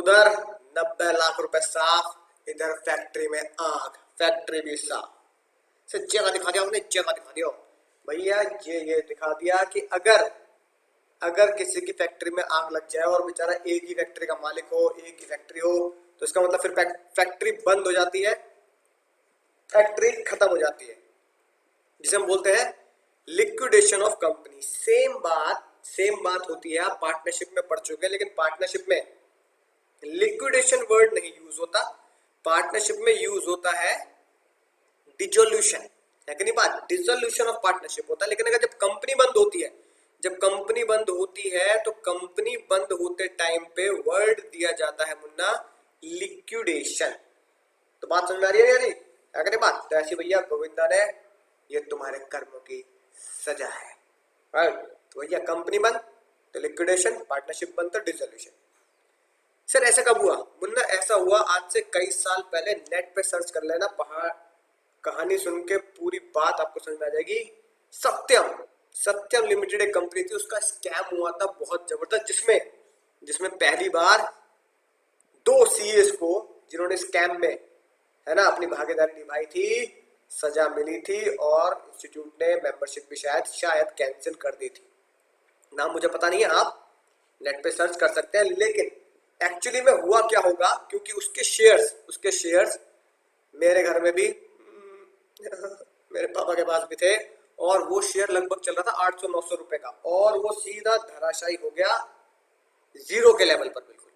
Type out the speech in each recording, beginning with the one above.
उधर 90 लाख रुपए साफ, इधर फैक्ट्री में आग, फैक्ट्री भी साफ। से जगह दिखा दिया हमने, जगह दिखा दिया भैया। ये दिखा दिया कि अगर अगर किसी की फैक्ट्री में आग लग जाए और बेचारा एक ही फैक्ट्री का मालिक हो, एक ही फैक्ट्री हो, तो इसका मतलब फिर फैक्ट्री बंद हो जाती है, फैक्ट्री खत्म हो जाती है, जिसे हम बोलते हैं लिक्विडेशन ऑफ कंपनी। सेम बात होती है। आप पार्टनरशिप में पढ़ चुके हैं, लेकिन पार्टनरशिप में लिक्विडेशन वर्ड नहीं यूज होता, पार्टनरशिप में यूज होता है डिसोल्यूशन, है कि नहीं बात? डिसोल्यूशन ऑफ पार्टनरशिप होता है। लेकिन अगर जब कंपनी बंद होती है, जब कंपनी बंद होती है तो कंपनी बंद होते टाइम पे वर्ड दिया जाता है मुन्ना लिक्विडेशन। तो बात समझ में आ रही है यानी? अगर ये बात तो ऐसी भैया गोविंदा ने, ये तुम्हारे कर्मों की सजा है, राइट? तो भैया कंपनी बंद तो लिक्विडेशन, पार्टनरशिप बंद तो डिसोल्यूशन। सर ऐसा कब हुआ मुन्ना? ऐसा हुआ आज से कई साल पहले। नेट पे सर्च कर लेना, पहाड़ कहानी सुन के पूरी बात आपको समझ में आ जाएगी। सत्यम लिमिटेड एक कंपनी थी, उसका स्कैम हुआ था बहुत जबरदस्त, जिसमें पहली बार 2 सीएस को, जिन्होंने स्कैम में, है ना, अपनी भागीदारी निभाई थी, सजा मिली थी और इंस्टीट्यूट ने मेंबरशिप भी शायद कैंसिल कर दी थी। नाम मुझे पता नहीं है, आप नेट पे सर्च कर सकते हैं। लेकिन एक्चुअली में हुआ क्या होगा, क्योंकि उसके शेयर्स मेरे घर में भी मेरे पापा के पास भी थे, और वो शेयर लगभग चल रहा था 800-900 रुपए का, और वो सीधा धराशायी हो गया जीरो के लेवल पर। बिल्कुल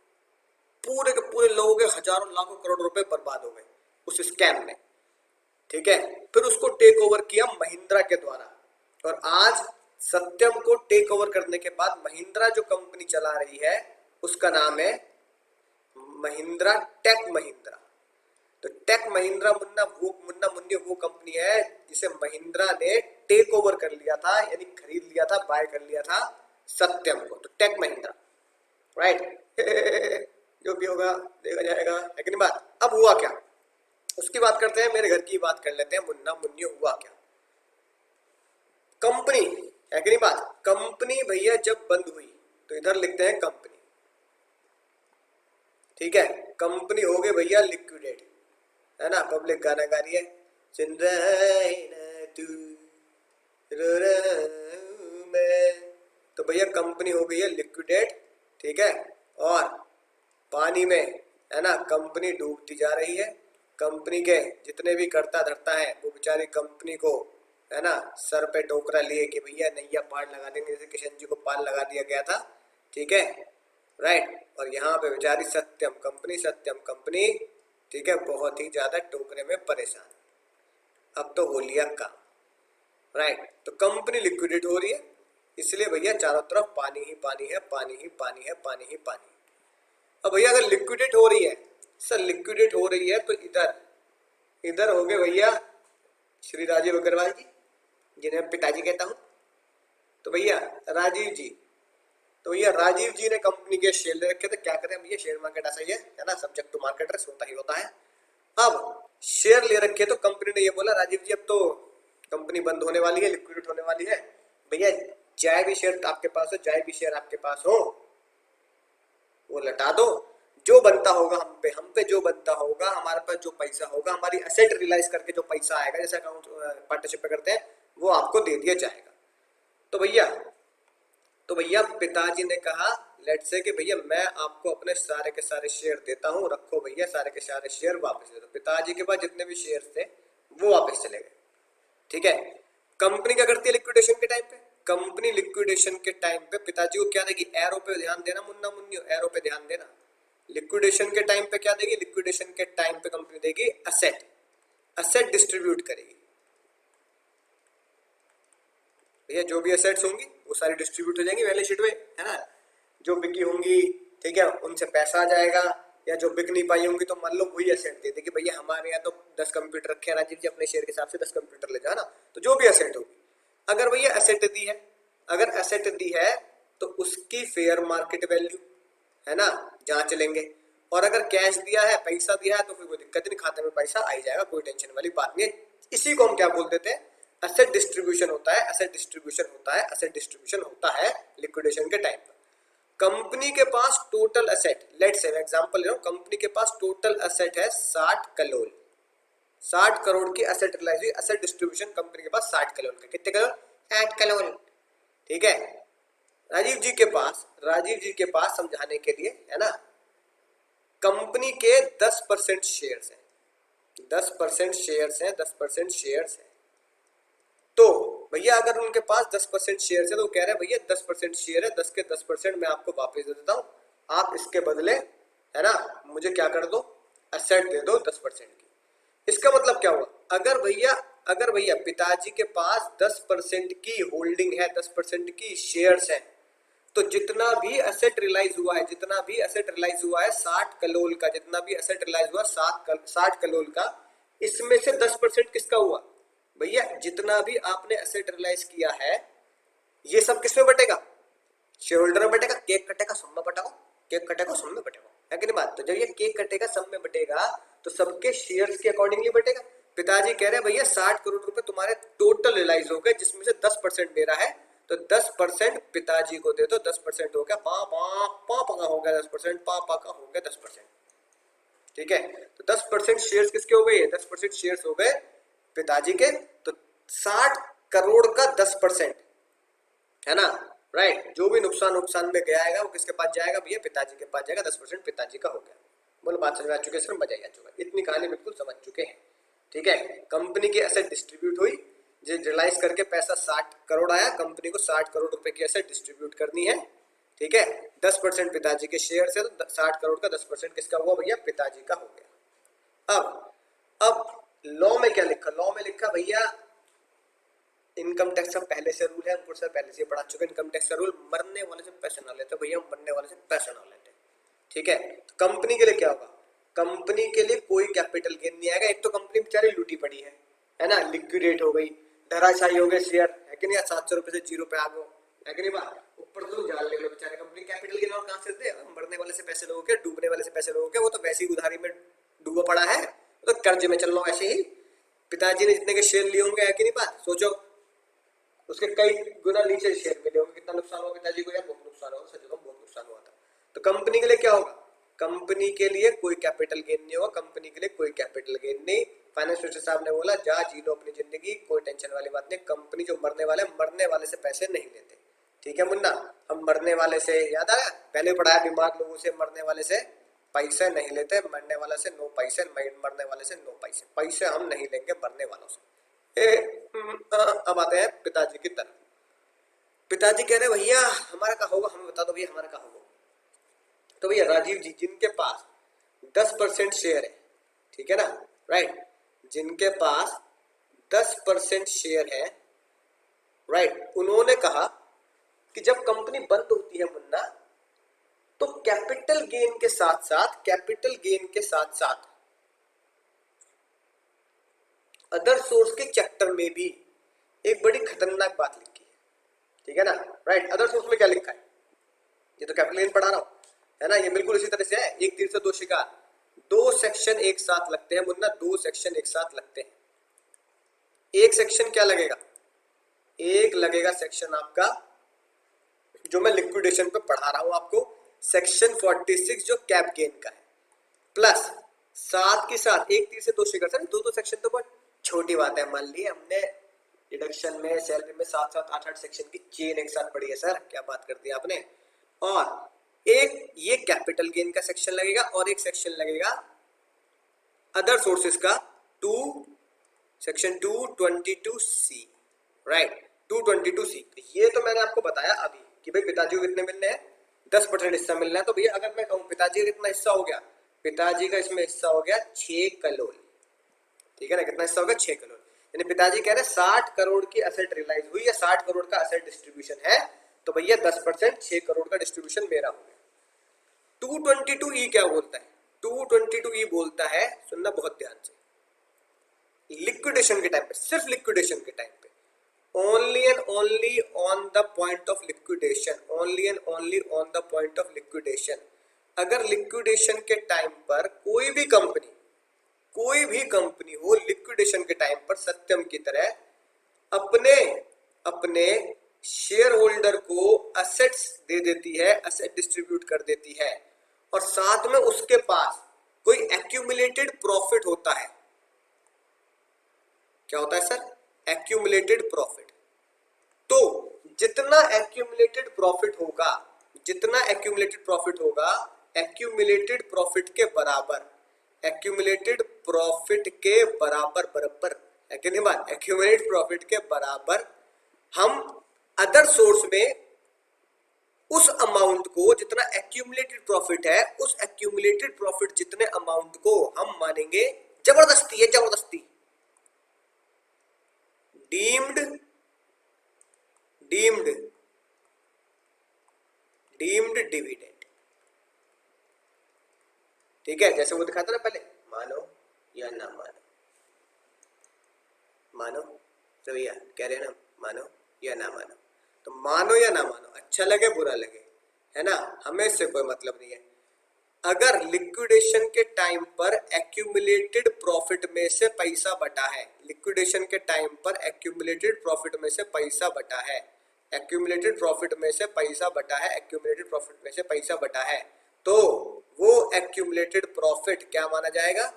पूरे के पूरे लोगों के हजारों लाखों करोड़ रुपए बर्बाद हो गए उस स्कैम में, ठीक है। फिर उसको टेक ओवर किया महिंद्रा के द्वारा, और आज सत्यम को टेक ओवर करने के बाद महिंद्रा जो कंपनी चला रही है उसका नाम है महिंद्रा टेक महिंद्रा। तो टेक महिंद्रा मुन्ना मुन्नी वो कंपनी है जिसे महिंद्रा ने टेक ओवर कर लिया था, यानी खरीद लिया था, बाय कर लिया था सत्यम को। तो टेक महिंद्रा, राइट? जो भी होगा देखा जाएगा, है कि नहीं बात? अब हुआ क्या उसकी बात करते हैं, मेरे घर की बात कर लेते हैं। मुन्ना मुन्नी हुआ क्या? कंपनी, है कि नहीं बात? कंपनी भैया जब बंद हुई तो इधर लिखते हैं कंपनी, ठीक है। कंपनी हो गई भैया लिक्विडेट, है ना। पब्लिक गाना गा रही है, सुन रहे ना तू रो रहा मैं। तो भैया कंपनी हो गई है लिक्विडेट, ठीक है। और पानी में, है ना, कंपनी डूबती जा रही है। कंपनी के जितने भी कर्ता धर्ता है वो बेचारी कंपनी को, है ना, सर पे टोकरा लिए कि भैया नैया पार लगा देंगे, जैसे किशन जी को पार लगा दिया गया था, ठीक है, राइट। और यहाँ पे बेचारी सत्यम कंपनी, ठीक है, बहुत ही ज्यादा टोकरे में परेशान। अब तो हो लिया काम, राइट। तो कंपनी लिक्विडेट हो रही है, इसलिए भैया चारों तरफ पानी ही पानी है, पानी ही पानी है, पानी ही पानी। अब भैया अगर लिक्विडेट हो रही है, सर लिक्विडेट हो रही है, तो इधर हो गए भैया श्री राजीव अग्रवाल जी, जिन्हें पिताजी कहता हूँ। तो भैया राजीव जी ने कंपनी के शेयर ले रखे थे। क्या करें भैया, शेयर मार्केट ऐसा ही है ना, सब्जेक्ट टू मार्केट रिस्क होता ही होता है। अब शेयर ले रखे तो कंपनी ने ये बोला, राजीव जी अब तो कंपनी बंद होने वाली है, लिक्विडेट होने वाली है, भैया चाहे भी शेयर आपके पास हो, चाहे भी शेयर आपके पास हो, वो लटा दो। जो बनता होगा हम पे जो बनता होगा, हमारे पास जो पैसा होगा, हमारी एसेट रियलाइज करके जो पैसा आएगा, जैसे अकाउंट पार्टनरशिप पे करते हैं, वो आपको दे दिया जाएगा। तो भैया पिताजी ने कहा, लेट्स से कि भैया मैं आपको अपने सारे के सारे शेयर देता हूँ, रखो भैया सारे के सारे शेयर वापस दे दो। पिताजी के पास जितने भी शेयर थे वो वापस चले गए, ठीक है। कंपनी क्या करती है लिक्विडेशन के टाइम पे? कंपनी लिक्विडेशन के टाइम पे पिताजी को क्या देगी? एरो पे ध्यान देना मुन्ना मुन्नी, एरो पे ध्यान देना। लिक्विडेशन के टाइम पे क्या देगी? लिक्विडेशन के टाइम पे कंपनी देगी असेट डिस्ट्रीब्यूट करेगी। भैया जो भी एसेट्स होंगी वो सारी डिस्ट्रीब्यूट हो जाएंगी बैलेंस शीट में, है ना। जो बिकी होंगी, ठीक है, उनसे पैसा आ जाएगा, या जो बिक नहीं पाई होंगी तो मान लो वही एसेट दे देगी, भैया हमारे यहाँ तो 10 कंप्यूटर रखे हैं राजीव जी, अपने शेयर के हिसाब से 10 कंप्यूटर ले जाओ ना। तो जो भी एसेट होगी, अगर भैया एसेट दी है तो उसकी फेयर मार्केट वैल्यू, है ना, जांच लेंगे। और अगर कैश दिया है, पैसा दिया है, तो फिर कोई दिक्कत नहीं, खाते में पैसा आ ही जाएगा, कोई टेंशन वाली बात नहीं है। इसी को हम क्या बोल देते हैं? एसेट डिस्ट्रीब्यूशन होता है लिक्विडेशन के टाइम पर। कंपनी के पास total asset, let's say example ले रहा हूं, कंपनी के पास टोटल एसेट है 60 करोड़, 60 करोड़ की एसेट रिलाइज हुई, एसेट डिस्ट्रीब्यूशन कंपनी के पास 60 करोड़ का, कितने करोड़, 60 करोड़, ठीक है। राजीव जी के पास समझाने के लिए है ना, कंपनी के 10% शेयर्स हैं, 10% शेयर्स हैं, 10% शेयर्स हैं। तो भैया अगर उनके पास 10% शेयर है तो वो कह रहे हैं भैया 10% शेयर है, 10 के 10% मैं आपको वापस दे देता हूं, आप इसके बदले है ना मुझे क्या कर दो, एसेट दे दो 10% की। इसका मतलब क्या हुआ, अगर भैया पिताजी के पास 10% की होल्डिंग है, 10% की शेयर्स है, तो जितना भी एसेट रिलाइज हुआ है, 60 करोड़ का, जितना भी एसेट रिलाइज हुआ 60 करोड़ का, इसमें से 10% किसका हुआ भैया, जितना भी आपने एसेट रिलाइज किया है ये सब किसमें बटेगा, शेयर होल्डर में बटेगा, केक कटेगा सब में बटेगा, केक कटेगा सब में बटेगा, है कि नहीं बात। तो जब ये केक कटेगा सब में बटेगा तो सबके शेयर्स के अकॉर्डिंगली बटेगा। पिताजी कह रहे हैं भैया 60 करोड़ रुपए तुम्हारे टोटल रिलाइज हो गए, जिसमें से 10% मेरा है, तो 10% पिताजी को दे दो, 10% हो गया, पापा का हो गया 10%, पापा का हो गया 10%, ठीक है। तो 10% शेयर्स किसके हो गए, 10% शेयर्स हो गए पिताजी के। तो 60 करोड़ का 10% है ना, राइट, जो भी नुकसान में गया है वो किसके पास जाएगा भैया, पिताजी के पास जाएगा, 10% पिताजी का हो गया। बोलो बात समझ आ चुके हैं सर, मजा ही आ चुका है, इतनी कहानी बिल्कुल समझ चुके हैं, ठीक है। कंपनी की एसेट डिस्ट्रीब्यूट हुई, जो रिलाइज करके पैसा 60 करोड़ आया, कंपनी को 60 करोड़ रुपए की एसेट डिस्ट्रीब्यूट करनी है, ठीक है। 10% पिताजी के शेयर से, तो 60 करोड़ का 10% किसका हुआ भैया, पिताजी का हो गया। अब लॉ में क्या लिखा, लॉ में लिखा भैया इनकम टैक्स का पहले से रूल है, हमको सर पहले से पढ़ा चुके, इनकम टैक्स का रूल, मरने वाले से पैसे ना लेते भैया, मरने वाले से पैसे ना लेते, ठीक है। तो कंपनी के लिए क्या होगा, कंपनी के लिए कोई कैपिटल गेन नहीं आएगा। एक तो कंपनी बेचारी लूटी पड़ी है ना, लिक्विडेट हो गई, धराशायी हो गए शेयर, है कि नहीं, 700 रुपए से 0 पे आ गए, है कि नहीं बात। ऊपर तो जान ले लो बेचारे, कंपनी कैपिटल गेन और कहां से दे, मरने वाले से पैसे लोगों के, डूबने वाले से पैसे लोगों के, वो तो वैसी उधारी में डूबा पड़ा है, तो कर्ज में चल रहा है। ऐसे ही पिताजी ने जितने के शेयर लिए होंगे, है कि नहीं बात, सोचो उसके कई गुना नीचे शेयर मिले होंगे, कितना नुकसान हुआ पिताजी को यार, बहुत नुकसान हुआ, सच बहुत नुकसान हुआ था। तो कंपनी के लिए क्या होगा, कंपनी के लिए कोई कैपिटल गेन नहीं होगा, कंपनी के लिए कोई कैपिटल गेन नहीं। फाइनेंस मिनिस्टर साहब ने बोला जा जी लो अपनी जिंदगी, कोई टेंशन वाली बात नहीं, कंपनी जो मरने वाले से पैसे नहीं लेते, ठीक है मुन्ना। हम मरने वाले से, याद आया पहले पढ़ाया बीमार लोगों से, मरने वाले से पैसे नहीं लेते, मरने वाले से नो पैसे, मरने वाले से नो पैसे, पैसे हम नहीं लेंगे मरने वालों से। अब आते हैं पिताजी की तरफ। पिताजी कह रहे भैया हमारा क्या होगा, हमें बता दो भैया हमारा क्या होगा। तो भैया राजीव जी जिनके पास 10% शेयर है, ठीक है ना, राइट, जिनके पास 10% शेयर है, राइट, उन्होंने कहा कि जब कंपनी बंद होती है मुन्ना, तो कैपिटल गेन के साथ अदर सोर्स के चैप्टर में भी एक बड़ी खतरनाक बात लिखी है, ठीक है ना, राइट। अदर सोर्स में क्या लिखा है, ये तो कैपिटल गेन पढ़ा रहा हूं, है ना, ये बिल्कुल इसी तरह से है, एक तीर से दो शिकार, दो सेक्शन एक साथ लगते हैं मुन्ना, दो सेक्शन एक साथ लगते हैं। एक सेक्शन क्या लगेगा, एक लगेगा सेक्शन आपका जो मैं लिक्विडेशन पे पढ़ा रहा हूं आपको, सेक्शन 46 जो कैप गेन का है, प्लस साथ के साथ एक तीर से दो शिकार, सर दो सेक्शन तो बहुत छोटी बात है, मान ली हमने डिडक्शन में सैलरी में 7-7 8-8 सेक्शन की चेन एक साथ पढ़ी है सर, क्या बात कर दी आपने। और एक ये कैपिटल गेन का सेक्शन लगेगा और एक सेक्शन लगेगा अदर सोर्सेस का, सेक्शन 222C, राइट, 222C। ये तो मैंने आपको बताया अभी कि भाई पिताजी को कितने मिलने हैं, 10% हिस्सा मिलना है। तो भैया अगर मैं कहूँ पिताजी का कितना हिस्सा हो गया, पिताजी का इसमें हिस्सा हो गया 6 करोड़, ठीक है ना, कितना हिस्सा होगा 6 करोड़। यानी पिताजी कह रहे हैं 60 करोड़ की एसेट रियलाइज हुई या 60 करोड़ का एसेट डिस्ट्रीब्यूशन है, तो भैया 10% 6 करोड़ का डिस्ट्रीब्यूशन मेरा हो गया। 222E क्या बोलता है, 222E बोलता है, सुनना बहुत ध्यान से, लिक्विडेशन के टाइम पे, सिर्फ लिक्विडेशन के टाइम पे, only and only on the point of liquidation, only and only on the point of liquidation. अगर लिक्विडेशन के टाइम पर कोई भी कंपनी हो, लिक्विडेशन के टाइम पर सत्यम की तरह अपने शेयर होल्डर को असेट्स दे देती है, असेट डिस्ट्रीब्यूट कर देती है, और साथ में उसके पास कोई एक्यूमुलेटेड प्रॉफिट होता है। क्या होता है सर? Accumulated profit. तो जितना एक्यूमुलेटेड प्रॉफिट होगा, जितना एक्यूमुलेटेड प्रॉफिट होगा, एक्यूमुलेटेड प्रॉफिट के बराबर, एक्यूमुलेटेड प्रॉफिट के बराबर, बराबर है कि नहीं बात? एक्यूमुलेटेड प्रॉफिट के बराबर हम अदर सोर्स में उस अमाउंट को, जितना एक्यूमुलेटेड प्रॉफिट है, उस एक्यूमुलेटेड प्रॉफिट जितने अमाउंट को हम मानेंगे, जबरदस्ती है, जबरदस्ती, डीम्ड डीम्ड डीम्ड डिविडेंड। ठीक है, जैसे वो दिखाता ना पहले, मानो या ना मानो, मानो तो भैया कह रहे हैं ना, मानो या ना मानो। तो मानो या ना मानो, अच्छा लगे बुरा लगे, है ना, हमें इससे कोई मतलब नहीं है। अगर लिक्विडेशन के टाइम पर एक्यूमुलेटेड प्रॉफिट में से पैसा बटा है, लिक्विडेशन के टाइम पर एक्यूमुलेटेड प्रॉफिट में से पैसा बटा है, एक्यूमुलेटेड प्रॉफिट में से पैसा बटा है, एक्यूमुलेटेड प्रॉफिट में से पैसा बटा है, तो वो एक्यूमुलेटेड प्रॉफिट क्या माना जाएगा?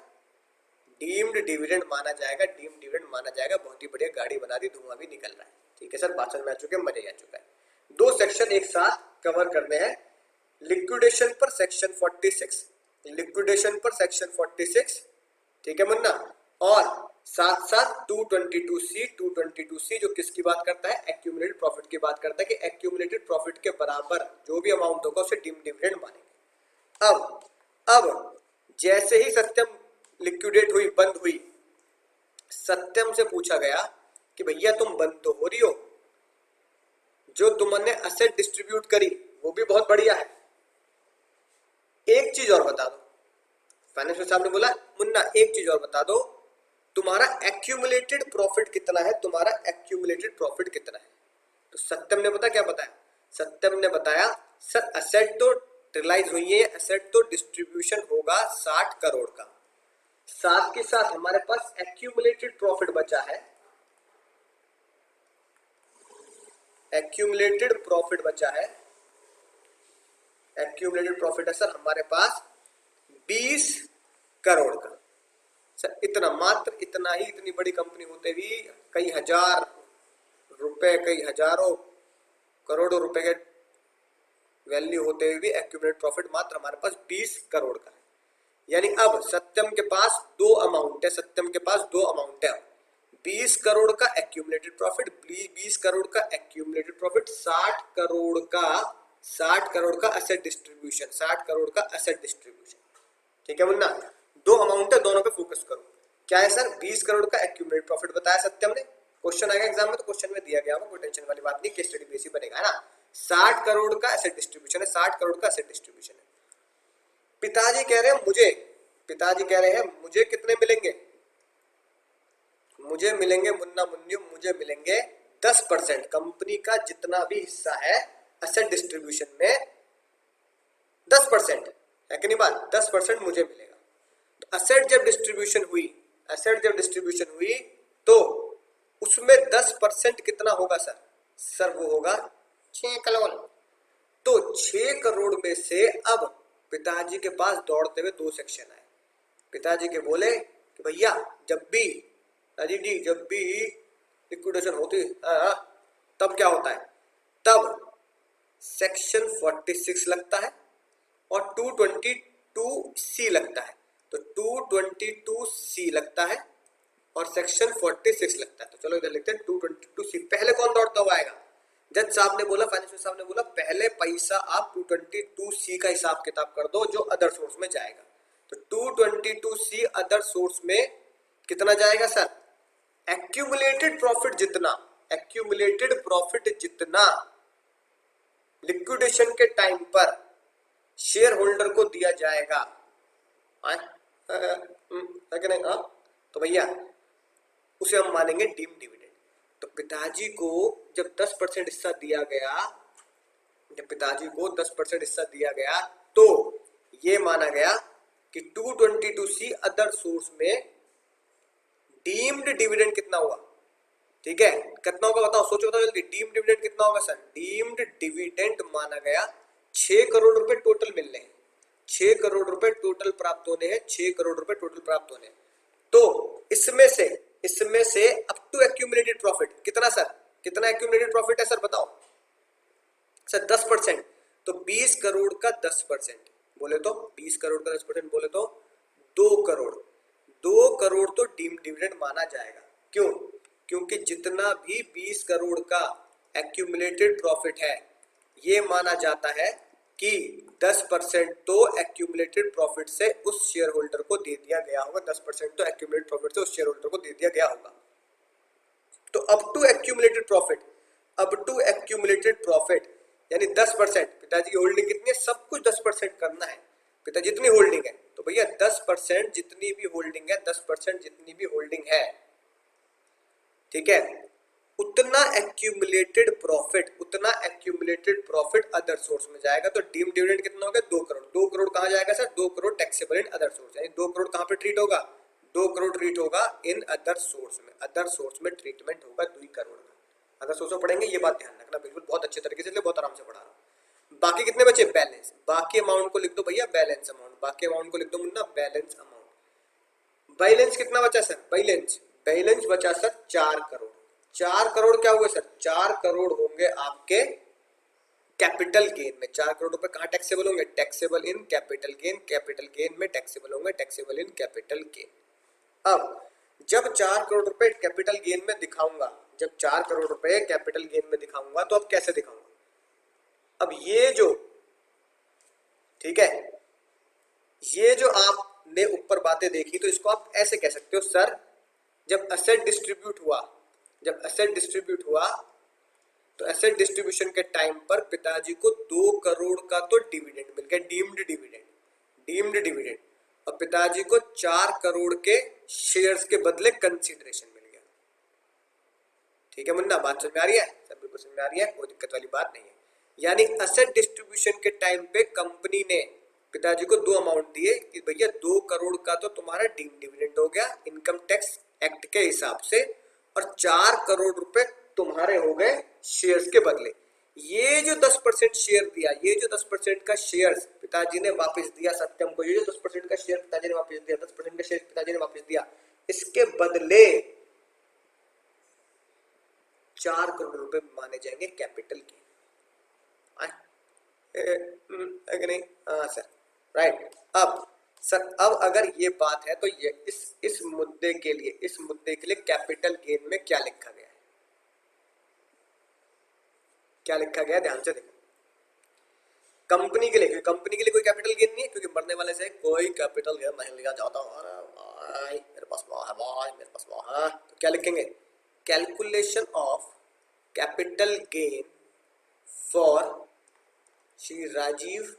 डीम्ड डिविडेंड माना जाएगा, डीम्ड डिविडेंड माना जाएगा। बहुत ही बढ़िया, गाड़ी बना दी, धुआं भी निकल रहा है। ठीक है सर, बात समझ में आ चुके, मजे आ चुका है। दो सेक्शन एक साथ कवर करने हैं, लिक्विडेशन पर सेक्शन 46, लिक्विडेशन पर सेक्शन 46, ठीक है मुन्ना, और साथ साथ 222C, 222C जो किसकी बात करता है? एक्यूमुलेटेड प्रॉफिट की बात करता है कि एक्यूमुलेटेड प्रॉफिट के बराबर जो भी अमाउंट होगा उसे डीम्ड डिविडेंड मानेंगे। अब जैसे ही सत्यम लिक्विडेट हुई, बंद हुई, सत्यम से पूछा गया कि भैया तुम बंद तो हो रही हो, जो तुमने असेट डिस्ट्रीब्यूट करी वो भी बहुत बढ़िया है, एक चीज और बता दो। फाइनेंशियल साहब ने बोला मुन्ना एक चीज और बता दो, तुम्हारा एक्यूमुलेटेड प्रॉफिट कितना है, तुम्हारा एक्यूमुलेटेड प्रॉफिट कितना है? तो सत्यम ने पता क्या बताया? सत्यम ने बताया सर असेट तो रियलाइज हुई है, असेट तो डिस्ट्रीब्यूशन होगा 60 करोड़ का, साथ के साथ हमारे पास एक्यूमुलेटेड प्रॉफिट बचा है, एक्यूमुलेटेड प्रॉफिट बचा है, एक्यूमुलेटेड प्रॉफिट है सर हमारे पास 20 करोड़ का। सर इतना, मात्र इतना ही, इतनी बड़ी कंपनी होते भी कई हजार रुपए, कई हजारों करोड़ों रुपए के वैल्यू होते हुए भी एक्यूमुलेटेड प्रॉफिट मात्र हमारे पास 20 करोड़ का है। यानी अब सत्यम के पास दो अमाउंट है, सत्यम के पास दो अमाउंट है, 20 करोड़ का एक्यूमुलेटेड प्रॉफिट, 20 करोड़ का एक्यूमुलेटेड प्रॉफिट, 60 करोड़ का एसेट डिस्ट्रीब्यूशन, 60 करोड़ का एसेट डिस्ट्रीब्यूशन। ठीक है मुन्ना, दो अमाउंट है, दोनों पे फोकस करो। क्या है सर? 20 करोड़ का एक्यूमुलेटेड प्रॉफिट बताया सत्यम ने, क्वेश्चन आएगा एग्जाम में तो क्वेश्चन में दिया गया होगा, कोई टेंशन वाली बात नहीं, केस स्टडी बेसिस बनेगा, है ना। 60 करोड़ का एसेट डिस्ट्रीब्यूशन है, 60 करोड़ का एसेट डिस्ट्रीब्यूशन है। पिताजी कह रहे हैं मुझे, पिताजी कह रहे हैं मुझे कितने मिलेंगे? मुझे मिलेंगे मुन्ना मुन्नी, मुझे मिलेंगे 10%, कंपनी का जितना भी हिस्सा है एसेट डिस्ट्रीब्यूशन में 10% है कि नहीं बात, 10% मुझे मिलेगा। तो एसेट जब डिस्ट्रीब्यूशन हुई, एसेट जब डिस्ट्रीब्यूशन हुई तो उसमें 10% कितना होगा सर? सर वो होगा 6 करोड़। तो 6 करोड़ में से अब पिताजी के पास दौड़ते हुए दो सेक्शन आए, पिताजी के बोले कि भैया जब भी, अजी जी जब भी लिक्विडेशन होती है तब क्या होता है? तब सेक्शन 46 लगता है और 222C लगता है। तो 222C लगता है और सेक्शन 46 लगता है। तो चलो इधर लिखते हैं 222C। पहले कौन दौड़ता हुआ आएगा? जज साहब ने बोला, फाइनेंशियल साहब ने बोला पहले पैसा आप 222C का हिसाब किताब कर दो जो अदर सोर्स में जाएगा। तो 222C अदर सोर्स में कितना जाएगा सर? एक्यूमुलेटेड प्रॉफिट जितना, एक्यूमुलेटेड प्रॉफिट जितना लिक्विडेशन के टाइम पर शेयर होल्डर को दिया जाएगा, है कि नहीं? तो भैया उसे हम मानेंगे डीम्ड डिविडेंड। तो पिताजी को जब 10% हिस्सा दिया गया, जब पिताजी को 10% हिस्सा दिया गया तो ये माना गया कि 222C अदर सोर्स में डीम्ड डिविडेंड कितना हुआ? ठीक है, कितना होगा बताओ, सोचो बताओ जल्दी, डीम्ड डिविडेंड कितना होगा सर? डीम्ड डिविडेंड माना गया 6 करोड़ रुपए टोटल मिलने हैं, 6 करोड़ रुपए टोटल प्राप्त होने हैं, 6 करोड़ रुपए टोटल प्राप्त होने हैं। तो इसमें से अप टू एक्यूमुलेटेड प्रॉफिट कितना सर, कितना एक्यूमुलेटेड प्रॉफिट है सर बताओ सर? 10%। तो 20 करोड़ का 10% बोले तो 20 करोड़ का 10% बोले तो 2 करोड़, 2 करोड़ तो डीम्ड डिविडेंड माना जाएगा। क्यों? क्योंकि जितना भी 20 करोड़ का एक्यूमुलेटेड प्रॉफिट है ये माना जाता है कि 10% तो एक्यूमुलेटेड प्रॉफिट से उस शेयर होल्डर को दे दिया गया होगा, 10% तो एक्यूमुलेटेड प्रॉफिट से उस शेयर होल्डर को दे दिया गया होगा। तो up to accumulated profit, up to accumulated profit यानी 10%, पिताजी की होल्डिंग कितनी है, सब कुछ 10% करना है, पिता जितनी होल्डिंग है, तो भैया 10% जितनी भी होल्डिंग है, 10% जितनी भी होल्डिंग है, ठीक है, उतना एक्यूमुलेटेड प्रॉफिट, उतना एक्यूमुलेटेड प्रॉफिट अदर सोर्स में जाएगा। तो डीम डिविडेंड कितना हो गया? 2 करोड़। 2 करोड़ कहां जाएगा sir? 2 crore taxable in other source, यानी 2 करोड़ कहां पे ट्रीट होगा? 2 करोड़ ट्रीट होगा इन अदर सोर्स में, अदर सोर्स में ट्रीटमेंट होगा 2 करोड़ का। अदर सोर्स में पढ़ेंगे, ये बात ध्यान रखना बिल्कुल, बहुत अच्छे तरीके से, इसलिए बहुत आराम से पढ़ा रहा हूं। बाकी कितने बचे? बैलेंस। बाकी अमाउंट को लिख दो भैया बैलेंस अमाउंट, बाकी अमाउंट को लिख दो मुन्ना बैलेंस अमाउंट। बैलेंस कितना बचा सर? बैलेंस, बैलेंस बचा सर 4 करोड़। 4 करोड़ क्या हुए सर? 4 करोड़ होंगे आपके कैपिटल गेन में। 4 करोड़ रुपए कहां टैक्सेबल होंगे? Taxable in capital gain, capital gain में टैक्सेबल होंगे, टैक्सेबल इन कैपिटल गेन। अब जब 4 करोड़ रुपए कैपिटल गेन में दिखाऊंगा, जब 4 करोड़ रुपए कैपिटल गेन में दिखाऊंगा, तो अब कैसे दिखाऊंगा? अब ये जो, ठीक है, ये जो आपने ऊपर बातें देखी, तो इसको आप ऐसे कह सकते हो सर, जब एसेट डिस्ट्रीब्यूट हुआ, जब एसेट डिस्ट्रीब्यूट हुआ, तो एसेट डिस्ट्रीब्यूशन के टाइम पर पिताजी को 2 करोड़ का तो डिविडेंड मिल गया, डीम्ड डिविडेंड, डीम्ड डिविडेंड, और पिताजी को 4 करोड़ के शेयर्स के बदले कंसीडरेशन मिल गया। ठीक है मुन्ना, बात समझ में आ रही है? सब बिल्कुल समझ में आ रही है, कोई दिक्कत वाली बात नहीं है। यानी एसेट डिस्ट्रीब्यूशन के टाइम पे कंपनी ने पिताजी को 2 अमाउंट दिए कि भैया 2 करोड़ का तो तुम्हारा डीम्ड डिविडेंड हो गया इनकम टैक्स एक्ट के हिसाब से, और 4 करोड़ रुपए तुम्हारे हो गए शेयर्स के बदले। ये जो 10% शेयर दिया, ये जो 10% का शेयर पिताजी ने वापस दिया सत्यम को, ये जो 10% का शेयर पिताजी ने वापस दिया, 10% का शेयर पिताजी ने वापस दिया, इसके बदले 4 करोड़ रुपए माने जाएंगे कैपिटल गेन। नहीं हाँ सर, राइट। अब सर, अब अगर ये बात है तो ये इस मुद्दे के लिए, इस मुद्दे के लिए कैपिटल गेन में क्या लिखा गया है? क्या लिखा गया, ध्यान से देखो। कंपनी के लिए, कंपनी के लिए कोई कैपिटल गेन नहीं है, क्योंकि मरने वाले से कोई कैपिटल गेन नहीं लिया जाता। भाई मेरे पास है, भाई मेरे पास है, तो क्या लिखेंगे? Calculation of capital gain for Shri Rajiv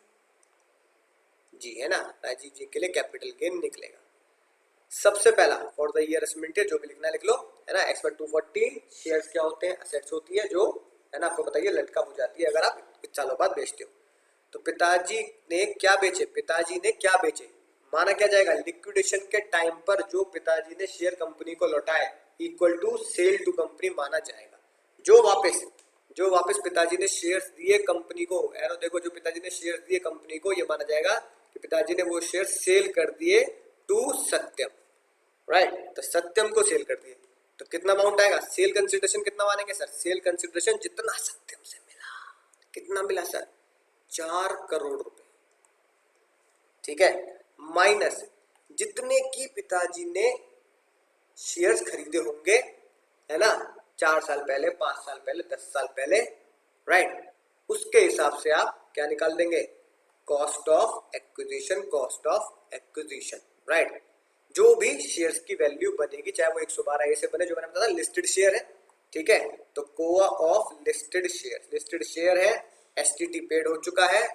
ji, है ना, राजीव जी के लिए कैपिटल गेन निकलेगा। सबसे पहला फॉर द ईयर एस्टिमेट, जो भी लिखना है लिख लो, है ना। एक्स पर 240 शेयर्स क्या होते हैं? एसेट्स होती है, जो है ना आपको बताइए लटका हो जाती है अगर आप कुछ सालों बाद बेचते हो। तो पिताजी ने क्या बेचे? पिताजी ने क्या बेचे माना क्या जाएगा? लिक्विडेशन के टाइम पर जो पिताजी ने शेयर कंपनी को लौटाए equal to sale to company माना जाएगा। जो वापस पिताजी ने शेयर्स दिए कंपनी को, एरो देखो, जो पिताजी ने शेयर्स दिए कंपनी को, ये माना जाएगा कि पिताजी ने वो शेयर सेल कर दिए टू सत्यम, राइट। तो सत्यम को सेल कर दिए, तो कितना अमाउंट आएगा? सेल कंसिडरेशन कितना मानेंगे सर? सेल कंसिडरेशन जितना सत्यम से मिला, कितना मिला सर? 4 करोड़ रुपए, ठीक है, माइनस जितने की पिताजी ने शेयर्स खरीदे होंगे, है ना, 4 साल पहले, 5 साल पहले, 10 साल पहले, राइट। उसके हिसाब से आप क्या निकाल देंगे? Cost of acquisition, cost of acquisition, right. जो भी शेयर्स की वैल्यू बनेगी, चाहे वो 112 ए से बने, जो मैंने बताया लिस्टेड शेयर है, ठीक है, तो COA of listed share, listed share है, एसटीटी पेड हो चुका है,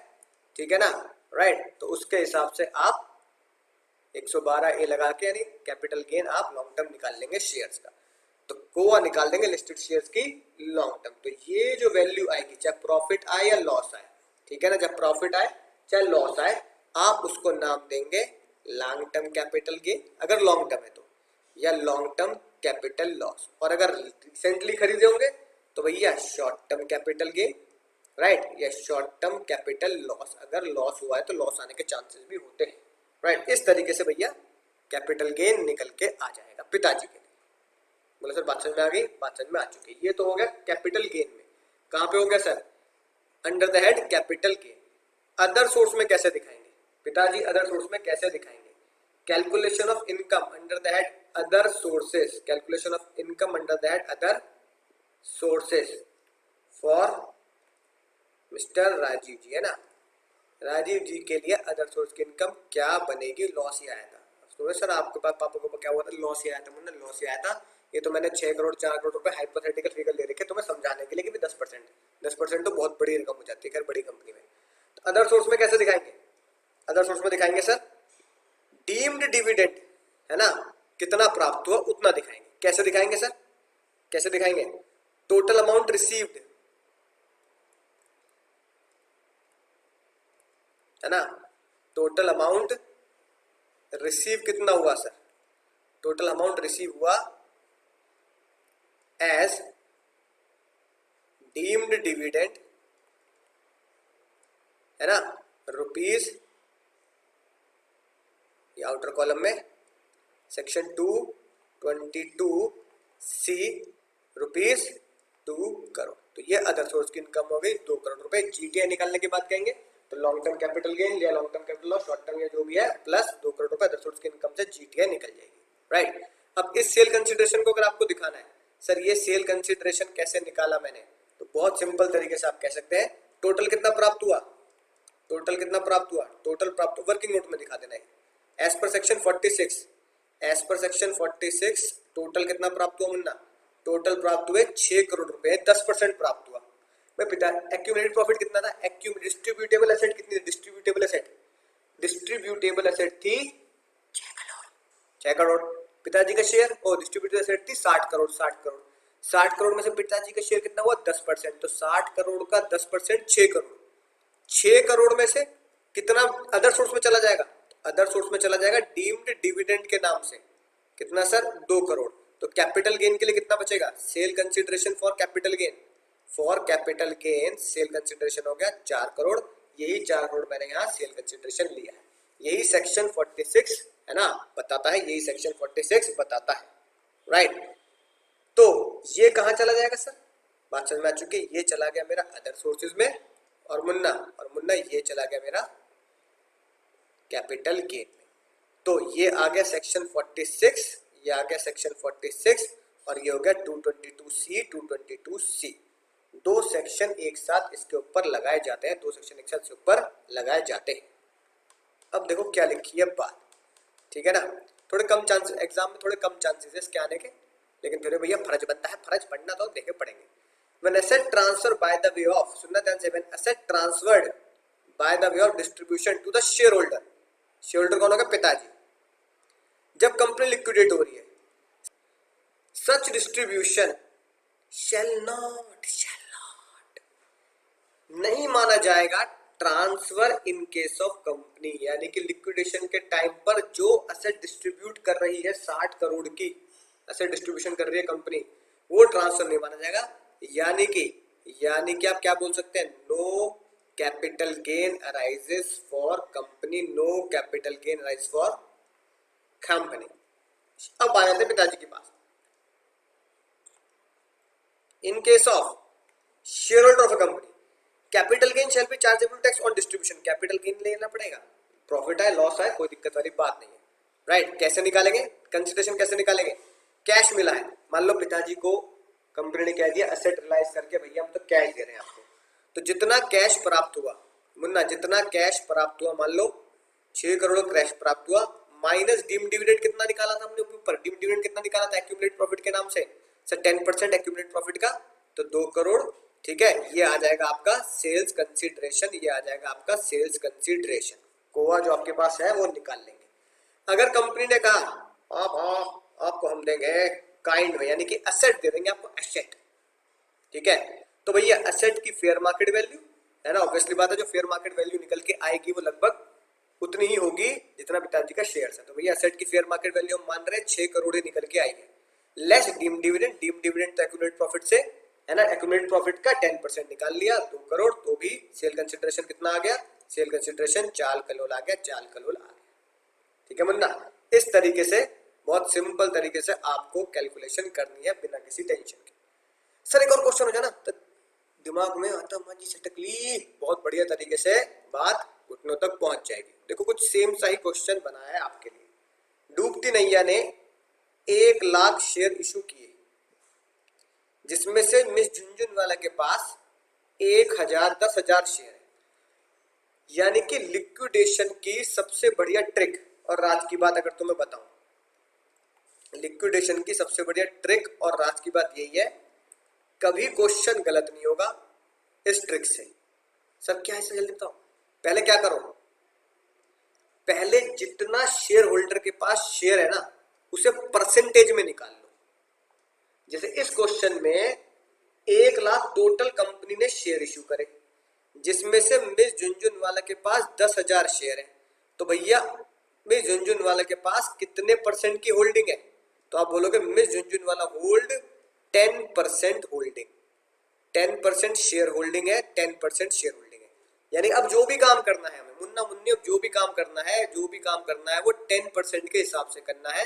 ठीक है ना, राइट। तो उसके हिसाब से आप 112 ए लगा के, यानी कैपिटल गेन आप लॉन्ग टर्म निकाल लेंगे शेयर्स का, तो कोआ निकाल देंगे लिस्टेड शेयर्स की लॉन्ग टर्म। तो ये जो वैल्यू आएगी, चाहे प्रॉफिट आए या लॉस आए, ठीक है ना, चाहे प्रॉफिट आए चाहे लॉस आए, आप उसको नाम देंगे लॉन्ग टर्म कैपिटल गेन, अगर लॉन्ग टर्म है तो, या लॉन्ग टर्म कैपिटल लॉस, और अगर रिसेंटली खरीदे होंगे तो भैया short term capital gain, right, या शॉर्ट टर्म कैपिटल लॉस। अगर लॉस हुआ है तो लॉस आने के चांसेस भी होते हैं, राइट। इस तरीके से भैया कैपिटल गेन निकल के आ जाएगा पिताजी के लिए। बोले सर बात समझ में आ गई? बात समझ में आ चुकी है। ये तो हो गया कैपिटल गेन में। कहाँ पे हो गया sir? Under the head capital gain. Other source में कैसे दिखाएंगे पिताजी? अदर सोर्स में कैसे दिखाएंगे? Calculation of income under the head other sources, calculation of income under the head other sources for mister Rajiv ji, है ना। राजीव जी के लिए अदर सोर्स की इनकम क्या बनेगी? लॉस ही आया था। तो सर आपके पास पापा को क्या हुआ था? लॉस ही आया था। मुन्ना लॉस ही आया था। ये तो मैंने 6 करोड़ 4 करोड़ रुपए हाइपोथेटिकल फिगर ले रखे तुम्हें समझाने के लिए कि 10% तो बहुत बड़ी रकम हो जाती है खैर बड़ी कंपनी में। तो अदर सोर्स में कैसे दिखाएंगे? अदर सोर्स में दिखाएंगे सर डीम्ड डिविडेंड, है ना, कितना प्राप्त हुआ उतना दिखाएंगे। कैसे दिखाएंगे सर? कैसे दिखाएंगे? टोटल अमाउंट रिसीव्ड, है ना, टोटल अमाउंट रिसीव कितना हुआ सर? टोटल अमाउंट रिसीव हुआ एज डीम्ड डिविडेंड, है ना, रुपीज, ये आउटर कॉलम में सेक्शन 222C रुपीज 2 करोड़। तो ये अदर सोर्स की इनकम हो गई 2 करोड़ रुपए। जीटीआई निकालने की बात कहेंगे तो लॉन्ग टर्म कैपिटल गेन या long term capital loss, short term या जो भी है, प्लस 2 करोड़ रुपए अदर सोर्स की इनकम से जीटीआई निकल जाएगी, राइट। अब इस सेल कंसिडरेशन को अगर आपको दिखाना है सर ये सेल कंसिडरेशन कैसे निकाला मैंने, तो बहुत सिंपल तरीके से आप कह सकते हैं टोटल कितना प्राप्त हुआ, टोटल कितना प्राप्त हुआ, टोटल प्राप्त वर्किंग नोट में दिखा देना है। एज पर सेक्शन 46, एज पर सेक्शन 46 टोटल कितना प्राप्त हुआ मुन्ना? टोटल प्राप्त हुए 6 करोड़ रुपए, 10% प्राप्त हुआ। भाई पिता एक्यूमुलेटेड प्रॉफिट कितना था? डिस्ट्रीब्यूटेबल एसेट कितनी थी? डिस्ट्रीब्यूटेबल एसेट थी 6 करोड़। पिताजी का शेयर और डिस्ट्रीब्यूटेबल एसेट थी 60 करोड़। 60 करोड़ में से पिताजी का शेयर कितना हुआ? 10%। तो 60 करोड़ का 10% 6 करोड़। 6 करोड़ में से कितना अदर सोर्स में चला जाएगा? अदर सोर्स में चला जाएगा डीम्ड डिविडेंड के नाम से। कितना सर? 2 करोड़। तो कैपिटल गेन के लिए कितना बचेगा? Sale consideration for capital gain, for capital gain sale consideration हो गया 4 करोड़। यही 4 करोड़ मैंने यहाँ सेल कंसिडरेशन लिया है। यही सेक्शन 46 है ना बताता है, यही सेक्शन 46 बताता है, राइट। तो ये कहाँ चला जाएगा सर? बात समझ में आ चुकी है। ये चला गया मेरा अदर सोर्सेज में, और मुन्ना ये चला गया मेरा कैपिटल गेन में। तो ये आ गया सेक्शन 46, ये आ गया सेक्शन 46, और ये हो गया 222C 222C। दो सेक्शन एक साथ इसके ऊपर लगाए जाते हैं, दो सेक्शन एक साथ इसके ऊपर लगाए जाते हैं। अब देखो क्या लिखी है बात, ठीक है ना। थोड़े कम चांसेस एग्जाम में, थोड़े कम चांसेस है इसके आने के, लेकिन फिर भैया फर्ज बनता है, फर्ज पढ़ना तो देखे पड़ेंगे। When asset transfer by the way of, सुनना ध्यान से, when asset transferred by the way of distribution to the shareholder, shareholder कौन होगा? पिताजी। जब कंपनी लिक्विडेट हो रही है, such distribution shall not नहीं माना जाएगा transfer in case of company, यानी कि लिक्विडेशन के टाइम पर जो असेट डिस्ट्रीब्यूट कर रही है 60 करोड़ की असेट डिस्ट्रीब्यूशन कर रही है कंपनी, वो ट्रांसफर नहीं माना जाएगा। यानी कि आप क्या बोल सकते हैं? No capital gain arises for company, no capital gain arise for company. अब आ जाते हैं पिताजी के पास। In case of share holder of a company, capital gain shall be chargeable tax on distribution, capital gain लेना पड़ेगा। प्रॉफिट है लॉस है कोई दिक्कत वाली बात नहीं है, राइट। कैसे निकालेंगे? कंसिडरेशन कैसे निकालेंगे? कैश मिला है, मान लो पिताजी को कंपनी ने कह दिया एसेट रियलाइज करके भैया हम तो कैश दे रहे हैं आपको, तो जितना कैश प्राप्त हुआ मुन्ना, जितना कैश प्राप्त हुआ, मान लो 6 करोड़ कैश प्राप्त हुआ, माइनस डीम डिविडेंड कितना निकाला था हमने ऊपर? डीम डिविडेंड कितना निकाला था एक्यूमुलेटेड प्रॉफिट के नाम से? सर 10% एक्यूमुलेटेड प्रॉफिट का, तो 2 करोड़, ठीक है। ये आ जाएगा आपका सेल्स कंसिडरेशन, ये आ जाएगा आपका सेल्स कंसिडरेशन। कोवा जो आपके पास है वो निकाल लेंगे। अगर कंपनी ने कहा आपको हम देंगे काइंड में, यानी कि एसेट दे देंगे आपको, एसेट, ठीक है, तो भैया एसेट की फेयर मार्केट वैल्यू है ना, ऑब्वियसली बात है, जो फेयर मार्केट वैल्यू निकल के आएगी वो लगभग उतनी ही होगी जितना पिताजी का शेयर है। तो भैया एसेट की फेयर मार्केट वैल्यू हम मान रहे हैं 6 करोड़ ही निकल के आई है। Less deem dividend, deem dividend तो एक्यूमुलेटेड प्रॉफिट से है ना, एक्यूमुलेटेड प्रॉफिट का 10% निकाल लिया 2 करोड़, तो भी सेल कंसिडरेशन कितना आ गया, सेल कंसिडरेशन 4 करोड़ आ गया, 4 करोड़ आ गया। ठीक है मुन्ना, इस तरीके से बहुत सिंपल तरीके से आपको कैलकुलेशन करनी है बिना किसी टेंशन के। सर एक और क्वेश्चन हो जाए ना तो दिमाग में आता मजी सटकली, बहुत बढ़िया तरीके से बात घुटनों तक पहुंच जाएगी। देखो कुछ सेम सा ही क्वेश्चन बनाया है आपके लिए। डूबती नैया ने 1 लाख शेयर इशू किए, जिसमें से मिस झुनझुनवाला के पास 10,000 शेयर है। यानी कि लिक्विडेशन की सबसे बढ़िया ट्रिक, और राज की बात अगर तुम्हें बताऊं, लिक्विडेशन की सबसे बढ़िया ट्रिक और राज की बात यही है, कभी क्वेश्चन गलत नहीं होगा इस ट्रिक से। सर क्या है, जल्दी बताओ। पहले क्या करो, पहले जितना शेयर होल्डर के पास शेयर है ना उसे परसेंटेज में निकाल लो। जैसे इस क्वेश्चन में 1 लाख टोटल कंपनी ने शेयर इशू करे, जिसमें से मिस झुनझुनवाला के पास 10,000 शेयर है, तो भैया मिस झुनझुनवाला के पास कितने परसेंट की होल्डिंग है, तो आप बोलोगे miss Jhunjhunwala hold 10% holding, 10% share holding है, 10% शेयर होल्डिंग है। यानी अब जो भी काम करना है हमें मुन्ना मुन्नी, अब जो भी काम करना है, जो भी काम करना है वो 10% के हिसाब से करना है,